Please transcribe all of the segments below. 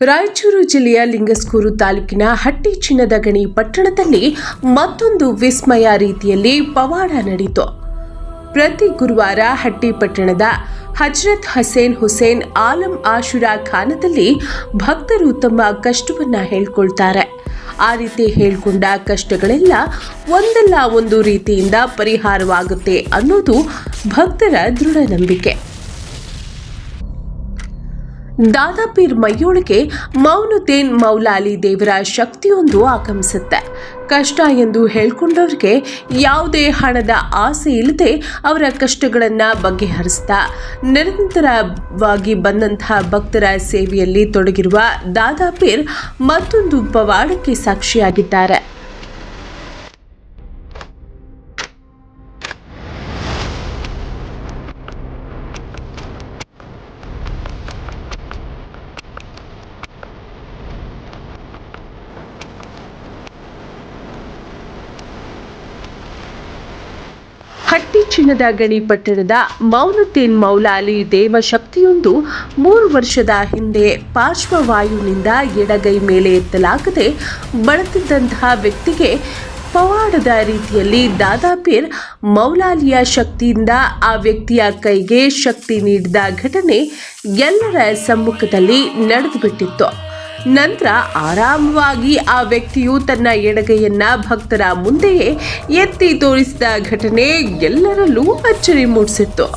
ರಾಯಚೂರು ಜಿಲ್ಲೆಯ ಲಿಂಗಸ್ಕೂರು ತಾಲೂಕಿನ ಹಟ್ಟಿ ಚಿನ್ನದಗಣಿ ಪಟ್ಟಣದಲ್ಲಿ ಮತ್ತೊಂದು ವಿಸ್ಮಯ ರೀತಿಯಲ್ಲಿ ಪವಾಡ ನಡೆಯಿತು. ಪ್ರತಿ ಗುರುವಾರ ಹಟ್ಟಿ ಪಟ್ಟಣದ ಹಜರತ್ ಹುಸೇನ್ ಆಲಂ ಆಶುರಾ ಖಾನದಲ್ಲಿ ಭಕ್ತರು ತಮ್ಮ ಕಷ್ಟವನ್ನ ಹೇಳ್ಕೊಳ್ತಾರೆ. ಆ ರೀತಿ ಹೇಳ್ಕೊಂಡ ಕಷ್ಟಗಳೆಲ್ಲ ಒಂದಲ್ಲ ಒಂದು ರೀತಿಯಿಂದ ಪರಿಹಾರವಾಗುತ್ತೆ ಅನ್ನೋದು ಭಕ್ತರ ದೃಢ ನಂಬಿಕೆ. ದಾದಾಪೀರ್ ಮೈಯೊಳಗೆ ಮೌನುದ್ದೀನ್ ಮೌಲಾಲಿ ದೇವರ ಶಕ್ತಿಯೊಂದು ಆಗಮಿಸುತ್ತೆ. ಕಷ್ಟ ಎಂದು ಹೇಳ್ಕೊಂಡವ್ರಿಗೆ ಯಾವುದೇ ಹಣದ ಆಸೆ ಇಲ್ಲದೆ ಅವರ ಕಷ್ಟಗಳನ್ನು ಬಗೆಹರಿಸ್ತಾ ನಿರಂತರವಾಗಿ ಬಂದಂತಹ ಭಕ್ತರ ಸೇವೆಯಲ್ಲಿ ತೊಡಗಿರುವ ದಾದಾಪೀರ್ ಮತ್ತೊಂದು ಪವಾಡಕ್ಕೆ ಸಾಕ್ಷಿಯಾಗಿದ್ದಾರೆ. ಹಟ್ಟಿ ಚಿನ್ನದಗಣಿ ಪಟ್ಟಣದ ಮೌನುದ್ದೀನ್ ಮೌಲಾಲಿ ದೇವ ಶಕ್ತಿಯೊಂದು 3 ವರ್ಷದ ಹಿಂದೆ ಪಾರ್ಶ್ವವಾಯುವಿನಿಂದ ಎಡಗೈ ಮೇಲೆ ಎತ್ತಲಾಗದೆ ಬಳಲುತ್ತಿದ್ದಂತಹ ವ್ಯಕ್ತಿಗೆ ಪವಾಡದ ರೀತಿಯಲ್ಲಿ ದಾದಾಪೀರ್ ಮೌಲಾಲಿಯ ಶಕ್ತಿಯಿಂದ ಆ ವ್ಯಕ್ತಿಯ ಕೈಗೆ ಶಕ್ತಿ ನೀಡಿದ ಘಟನೆ ಎಲ್ಲರ ಸಮ್ಮುಖದಲ್ಲಿ ನಡೆದುಬಿಟ್ಟಿತ್ತು. ನಂತರ ಆರಾಮವಾಗಿ ಆ ವ್ಯಕ್ತಿಯು ತನ್ನ ಎಡಗೈಯನ್ನ ಭಕ್ತರ ಮುಂದೆಯೇ ಎತ್ತಿ ತೋರಿಸಿದ ಘಟನೆ ಎಲ್ಲರಲ್ಲೂ ಅಚ್ಚರಿ ಮೂಡಿಸಿತ್ತು.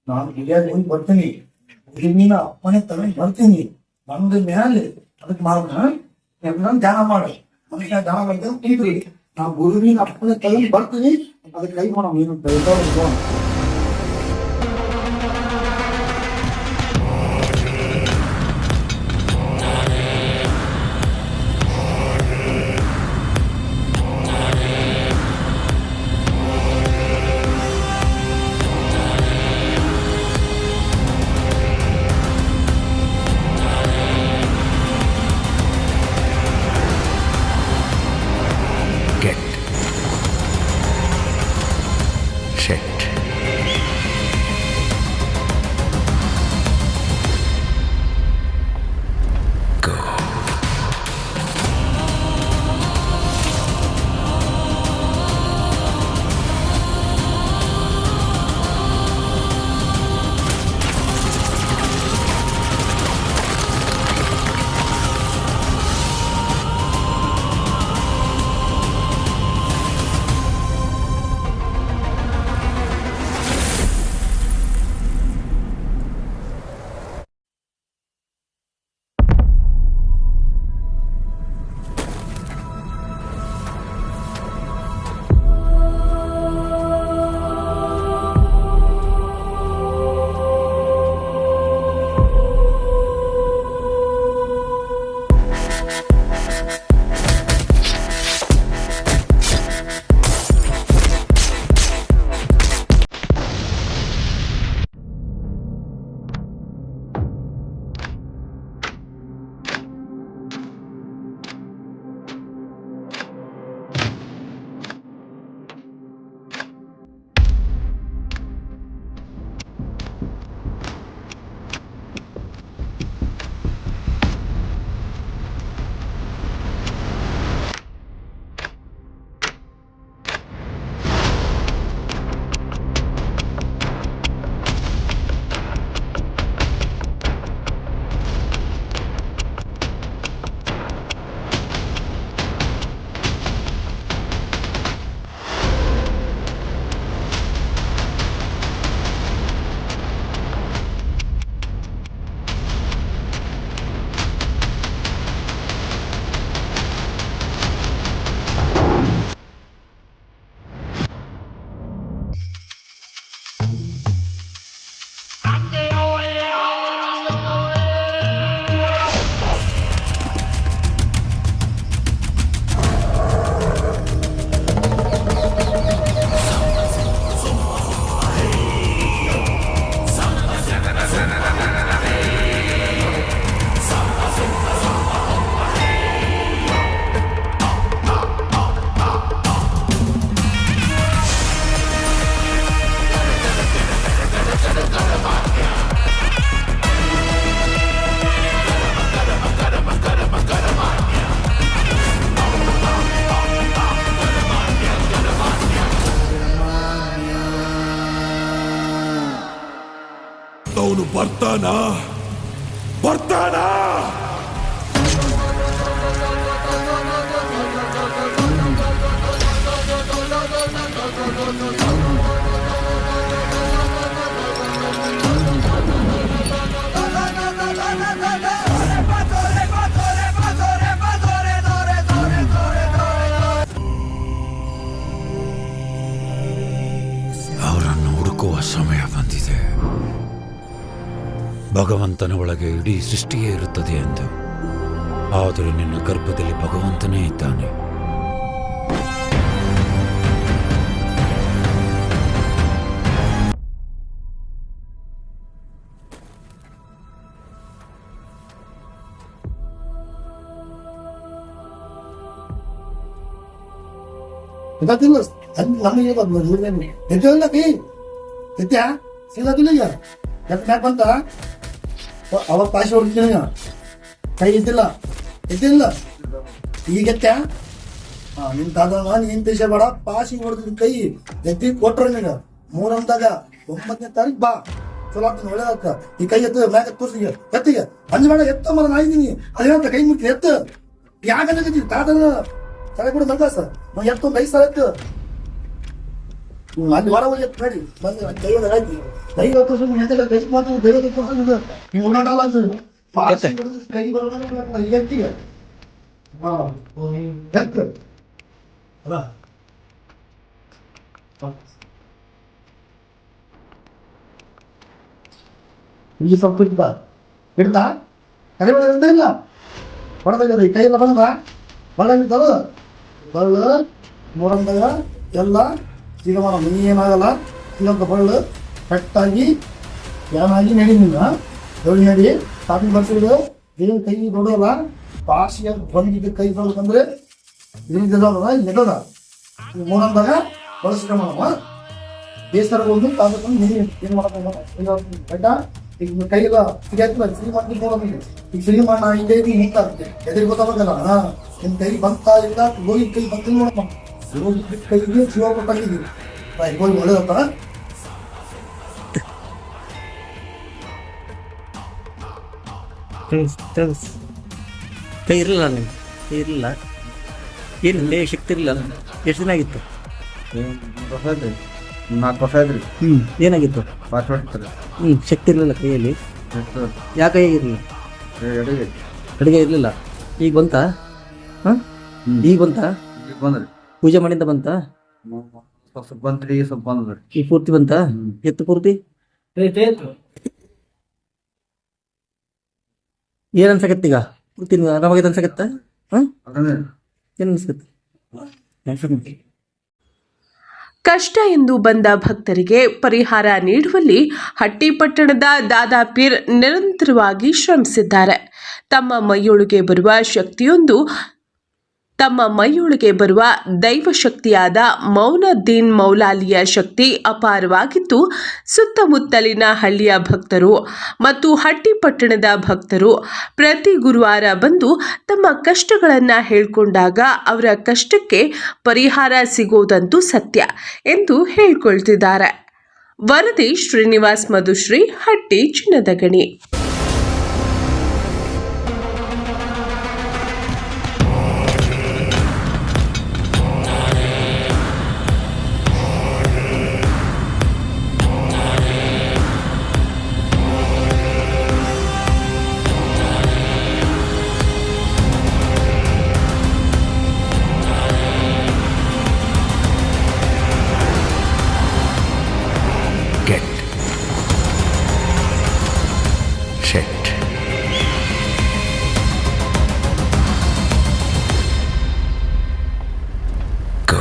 ನಾನು ಗಿಳಿಯಾಗಿ ಹೋಗಿ ಬರ್ತೀನಿ, ನೀನು ಅಪ್ಪನೇ ತಗೊಂಡು ಬರ್ತೀನಿ, ಬಂದ ಮೇಲೆ ಅದಕ್ಕೆ ಮಾಡೋಣ ಧ್ಯಾನ ಮಾಡು. ಅದಕ್ಕೆ ಧ್ಯಾನ ಮಾಡಿದ್ರೆ ತಿಂದ್ರಿ ನಾವು ಗುರುವಿನ ಅಪ್ಪನೇ ತಗೊಂಡು ಬರ್ತೀನಿ, ಅದಕ್ಕೆ ಕೈ ಮಾಡೋಣ ನೀನು Set. ಬರ್ತಾನಾ ಬರ್ತಾನಾ ಅವರನ್ನು ಹುಡುಕುವ ಸಮಯ ಬಂದಿದೆ. ಭಗವಂತನ ಒಳಗೆ ಇಡೀ ಸೃಷ್ಟಿಯೇ ಇರುತ್ತದೆ ಎಂದು, ಆದರೆ ನಿನ್ನ ಗರ್ಭದಲ್ಲಿ ಭಗವಂತನೇ ಇದ್ದಾನೆ. ಗೊತ್ತಿಲ್ಲ ನಮಗೆ ಎದ್ದಿಲ್ಲ ಕೈ ಎತ್ತ್ಯಾ ಸಿಗತ್ತಿಲ್ಲ ಈಗ ಮ್ಯಾಕ್ ಬಂತ ಅವಾಗ ಪಾಶಿ ಹೊಡ್ತೀನಿ ಕೈ ಎದ್ದಿಲ್ಲ ಎದ್ದಿಲ್ಲ ಈಗ ಎತ್ತ್ಯಾ ನಿನ್ ತಾತ ನೀನ್ ದೇಶ ಬೇಡ ಪಾಶಿ ಹೊಡೆದಿದ್ ಕೈ ಎತ್ತಿ ಕೊಟ್ರ ನೀಗ ಮೂರಂದಾಗ 9ನೇ ತಾರೀಕು ಬಾ ಚಲೋ ಆಗ್ತಾನೆ ಒಳ್ಳೇದಾಗ್ತ ಈ ಕೈ ಎತ್ತ ಮ್ಯಾಗ ತೋರ್ಸಿಗೆ ಎತ್ತಿಗೆ ಅಂಜಬೇಡ ಎತ್ತ ಮರ ನಾ ಇದ್ದೀನಿ ಅದೇನಂತ ಕೈ ಮುಟ್ಟಿ ಎತ್ತ ಯಾಕಂದ್ರೆ ತಾತನ ತಲೆ ಕೂಡ ಮಂಕಾಸ ನಾ ಎತ್ತು ಕೈ ಸಲ ಎತ್ತು ಅಲ್ಲಿ ಹೊರ ಹೋಗಿ ಎತ್ತು ನೋಡಿ ಬಂದು ಕೈ ಹಾಕಿ ಕೈ ಕೈ ಮಾತು ಬೇರೆ ನೀವು ಉಳ್ಳಾಟಲ್ಲ ಅದು ಕೈ ಬರೋಣ ಎತ್ತಿಗೆ ಎತ್ತು ಅಲ್ಲ ಈ ಸ್ವಲ್ಪ ಇಡ್ತಾ ಕೈ ಇಲ್ಲ ಹೊಡೆದಾಗ ಕೈ ಎಲ್ಲ ಬಂದ ಬಳ್ಳಿದ್ದಲ್ಲ ಬಳ್ಳು ಮೂರಂದಾಗ ಎಲ್ಲ ಈಗ ಮನಿ ಏನಾಗಲ್ಲ ಇಲ್ಲೊಂದು ಬಳ್ಳು ಕಟ್ಟಾಗಿ ಏನಾಗಿ ನಡೀನಿಲ್ಲ ದೊಡ್ಡ ನಡಿ ಕಾಫಿ ಬರ್ಸಿದ್ರು ಏನು ಕೈ ದೊಡ್ಡಲ್ಲ ಪಾಸಿಯಾಗಿ ಬಂದಿದ್ದ ಕೈ ದೊಡ್ಡಂದ್ರೆ ಇಲ್ಲಿದ್ದಲ್ಲ ಇಲ್ಲದ ಮೂರಂದಾಗ ಬಳಸ್ಕೊಂಡಮ್ಮ ಬೇಸರ ಒಂದು ತಾಂದ್ರೆ ನೀರು ಏನು ಮಾಡಬೇಕು ಬಡ್ಡ ಈಗ ಕೈಗ ಸಿಗಾಯ್ತಲ್ಲ ಸಿರಿ ಮಾಡ್ತೀನಿ ನೋಡೋದು ಈಗ ಸಿರಿ ಮಾಡ ಹಿಂಗೆ ಹಿಂಗಾಗುತ್ತೆ ಎದುರಿಗೆ ಗೊತ್ತಾಗಲ್ಲ ನಿಮ್ ಕೈ ಬಂತಾ ಇಲ್ಲ ಗೋಗಿ ಕೈ ಬಂತಿಲ್ಲ ನೋಡಪ್ಪ ಗೋಗಿ ಕೈಗೆ ಜೀವ ಕೊಟ್ಟಾಗಿದ್ದೀವಿ ಗೋಗಿ ಒಳ್ಳೇದತ್ತ ಕೈ ಇರಲಿಲ್ಲ ನಿಮ್ಗೆ ಕೈ ಇರಲಿಲ್ಲ ಏನಿಲ್ಲ ಶಕ್ತಿ ಇರಲಿಲ್ಲ ಎಷ್ಟು ದಿನ ಆಗಿತ್ತು 4 ವರ್ಷ ಆಯ್ತು ರೀ. ಏನಾಗಿತ್ತು ಪಾಸ್ ಹೊಡ್ತಾರೆ ಶಕ್ತಿ ಇರಲಿಲ್ಲ ಕೈಯಲ್ಲಿ ಯಾಕೆ ಇರಲಿಲ್ಲ ಅಡುಗೆ ಇರಲಿಲ್ಲ ಈಗ ಬಂತಾ ಹಾಂ ಈಗ ಬಂತಾ ಈಗ ಬಂದ್ರಿ ಪೂಜೆ ಮಾಡಿಂದ ಬಂತಾ ಸ್ವಲ್ಪ ಬಂತ್ರಿ ಸ್ವಲ್ಪ ಬಂದ್ರಿ ಈಗ ಪೂರ್ತಿ ಬಂತಾ ಎತ್ತು ಪೂರ್ತಿ ಏನು ಅನ್ಸಕತ್ತ ಈಗ ಪೂರ್ತಿ ಆರಾಮಾಗೈತೆ ಅನ್ಸಕತ್ತ ಹಾಂ ಏನು ಅನ್ಸಕತ್ತೆ ಕಷ್ಟ ಎಂದು ಬಂದ ಭಕ್ತರಿಗೆ ಪರಿಹಾರ ನೀಡುವಲ್ಲಿ ಹಟ್ಟಿಪಟ್ಟಣದ ದಾದಾಪೀರ್ ನಿರಂತರವಾಗಿ ಶ್ರಮಿಸಿದ್ದಾರೆ. ತಮ್ಮ ಮೈಯೊಳಗೆ ಬರುವ ದೈವಶಕ್ತಿಯಾದ ಮೌನದ್ದೀನ್ ಮೌಲಾಲಿಯ ಶಕ್ತಿ ಅಪಾರವಾಗಿದ್ದು, ಸುತ್ತಮುತ್ತಲಿನ ಹಳ್ಳಿಯ ಭಕ್ತರು ಮತ್ತು ಹಟ್ಟಿಪಟ್ಟಣದ ಭಕ್ತರು ಪ್ರತಿ ಗುರುವಾರ ಬಂದು ತಮ್ಮ ಕಷ್ಟಗಳನ್ನು ಹೇಳಿಕೊಂಡಾಗ ಅವರ ಕಷ್ಟಕ್ಕೆ ಪರಿಹಾರ ಸಿಗೋದಂತೂ ಸತ್ಯ ಎಂದು ಹೇಳಿಕೊಳ್ತಿದ್ದಾರೆ. ವರದಿ ಶ್ರೀನಿವಾಸ್ ಮಧುಶ್ರೀ, ಹಟ್ಟಿ ಚಿನ್ನದ ಗಣಿ. Get set. Go.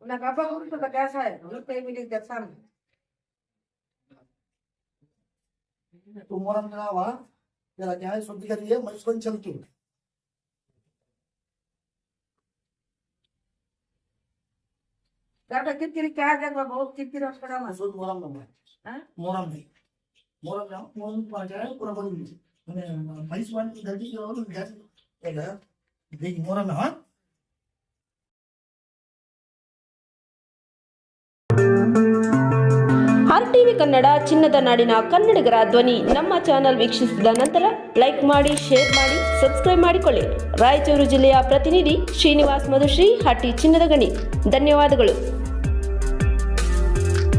Una capa con la casa, no te voy a casar. ಮೂರಂದಾಗ जरा क्या है शुद्ध करिए मस्कुन चलती काका किरकिरी काय जगवा बहुत किरकिरी असकडा मा मसूद मोरम नंबर हां मोरम नहीं मोरम ना मोरम पा जाए पूरा बन मैंने बाईस वन धरती के और गैस एक है देख मोरम है हाँ RTV ಕನ್ನಡ ಚಿನ್ನದ ನಾಡಿನ ಕನ್ನಡಿಗರ ಧ್ವನಿ ನಮ್ಮ ಚಾನೆಲ್ ವೀಕ್ಷಿಸಿದ ನಂತರ ಲೈಕ್ ಮಾಡಿ, ಶೇರ್ ಮಾಡಿ, ಸಬ್ಸ್ಕ್ರೈಬ್ ಮಾಡಿಕೊಳ್ಳಿ. ರಾಯಚೂರು ಜಿಲ್ಲೆಯ ಪ್ರತಿನಿಧಿ ಶ್ರೀನಿವಾಸ್ ಮಧುಶ್ರೀ, ಹಟ್ಟಿ ಚಿನ್ನದ ಗಣಿ. ಧನ್ಯವಾದಗಳು.